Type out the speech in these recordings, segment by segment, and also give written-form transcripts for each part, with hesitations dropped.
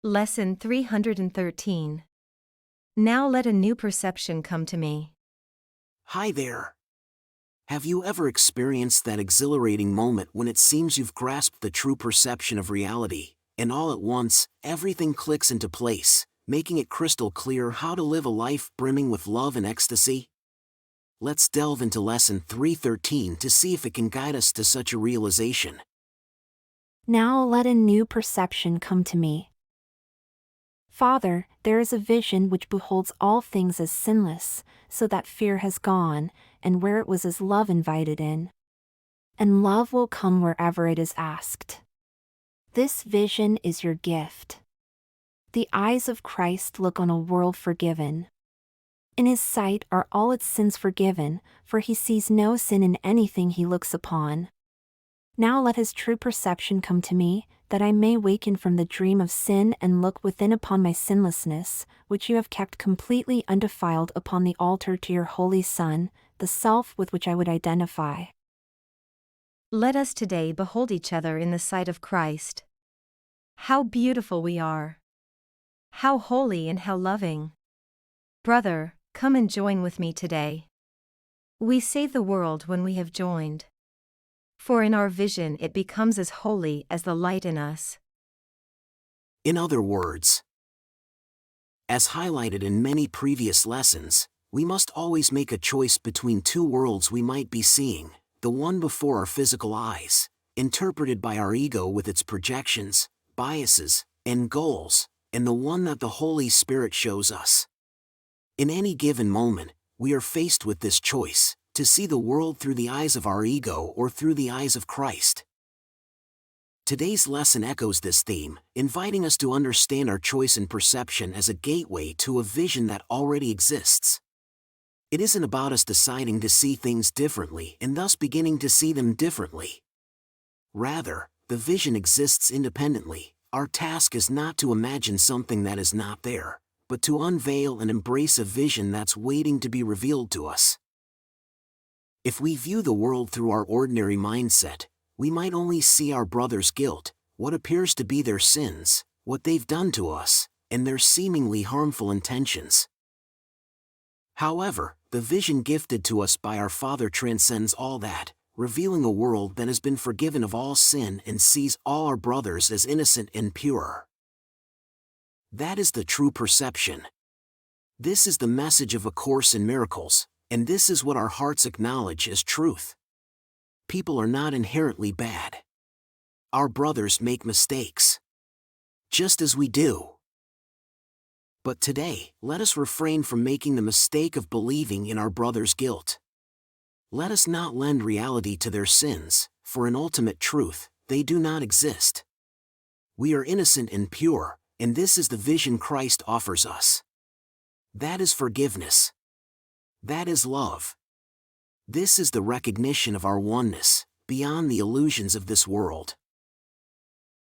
Lesson 313. Now let a new perception come to me. Hi there. Have you ever experienced that exhilarating moment when it seems you've grasped the true perception of reality, and all at once, everything clicks into place, making it crystal clear how to live a life brimming with love and ecstasy? Let's delve into Lesson 313 to see if it can guide us to such a realization. Now let a new perception come to me. Father, there is a vision which beholds all things as sinless, so that fear has gone, and where it was is love invited in. And love will come wherever it is asked. This vision is your gift. The eyes of Christ look on a world forgiven. In his sight are all its sins forgiven, for he sees no sin in anything he looks upon. Now let his true perception come to me, that I may waken from the dream of sin and look within upon my sinlessness, which you have kept completely undefiled upon the altar to your Holy Son, the self with which I would identify. Let us today behold each other in the sight of Christ. How beautiful we are! How holy and how loving! Brother, come and join with me today. We save the world when we have joined. For in our vision it becomes as holy as the light in us. In other words, as highlighted in many previous lessons, we must always make a choice between two worlds we might be seeing, the one before our physical eyes, interpreted by our ego with its projections, biases, and goals, and the one that the Holy Spirit shows us. In any given moment, we are faced with this choice, to see the world through the eyes of our ego or through the eyes of Christ. Today's lesson echoes this theme, inviting us to understand our choice in perception as a gateway to a vision that already exists. It isn't about us deciding to see things differently and thus beginning to see them differently. Rather, the vision exists independently. Our task is not to imagine something that is not there, but to unveil and embrace a vision that's waiting to be revealed to us. If we view the world through our ordinary mindset, we might only see our brother's guilt, what appears to be their sins, what they've done to us, and their seemingly harmful intentions. However, the vision gifted to us by our Father transcends all that, revealing a world that has been forgiven of all sin and sees all our brothers as innocent and pure. That is the true perception. This is the message of A Course in Miracles, and this is what our hearts acknowledge as truth. People are not inherently bad. Our brothers make mistakes. Just as we do. But today, let us refrain from making the mistake of believing in our brother's guilt. Let us not lend reality to their sins, for in ultimate truth, they do not exist. We are innocent and pure, and this is the vision Christ offers us. That is forgiveness. That is love. This is the recognition of our oneness, beyond the illusions of this world.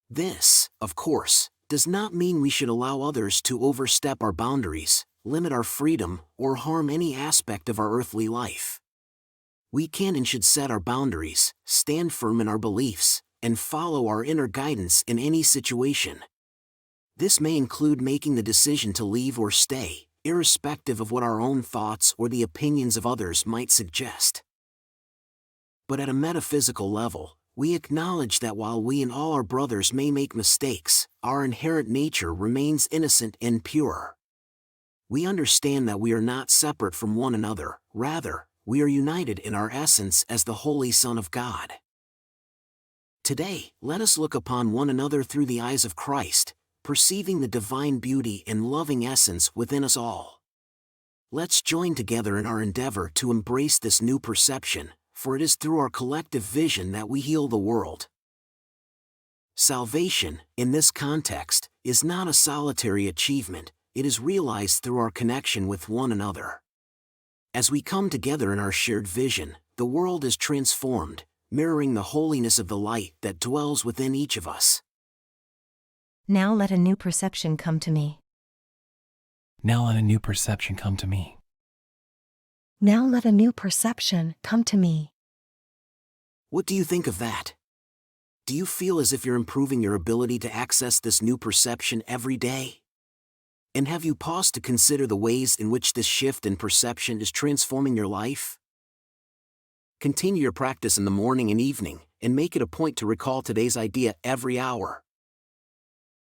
This, of course, does not mean we should allow others to overstep our boundaries, limit our freedom, or harm any aspect of our earthly life. We can and should set our boundaries, stand firm in our beliefs, and follow our inner guidance in any situation. This may include making the decision to leave or stay, irrespective of what our own thoughts or the opinions of others might suggest. But at a metaphysical level, we acknowledge that while we and all our brothers may make mistakes, our inherent nature remains innocent and pure. We understand that we are not separate from one another, rather, we are united in our essence as the Holy Son of God. Today, let us look upon one another through the eyes of Christ, perceiving the divine beauty and loving essence within us all. Let's join together in our endeavor to embrace this new perception, for it is through our collective vision that we heal the world. Salvation, in this context, is not a solitary achievement, it is realized through our connection with one another. As we come together in our shared vision, the world is transformed, mirroring the holiness of the light that dwells within each of us. Now let a new perception come to me. Now let a new perception come to me. Now let a new perception come to me. What do you think of that? Do you feel as if you're improving your ability to access this new perception every day? And have you paused to consider the ways in which this shift in perception is transforming your life? Continue your practice in the morning and evening, and make it a point to recall today's idea every hour.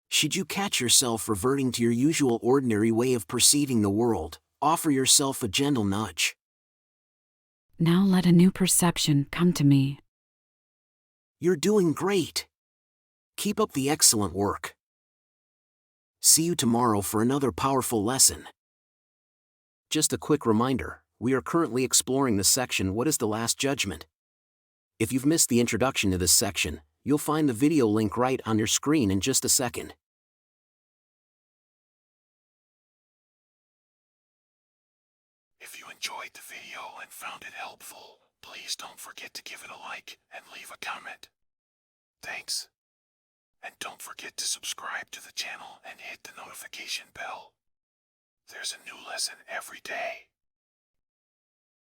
Should you catch yourself reverting to your usual ordinary way of perceiving the world, offer yourself a gentle nudge. Now let a new perception come to me. You're doing great. Keep up the excellent work. See you tomorrow for another powerful lesson. Just a quick reminder, we are currently exploring the section What is the Last Judgment? If you've missed the introduction to this section, you'll find the video link right on your screen in just a second. If you enjoyed the video and found it helpful, please don't forget to give it a like and leave a comment. Thanks. And don't forget to subscribe to the channel and hit the notification bell. There's a new lesson every day.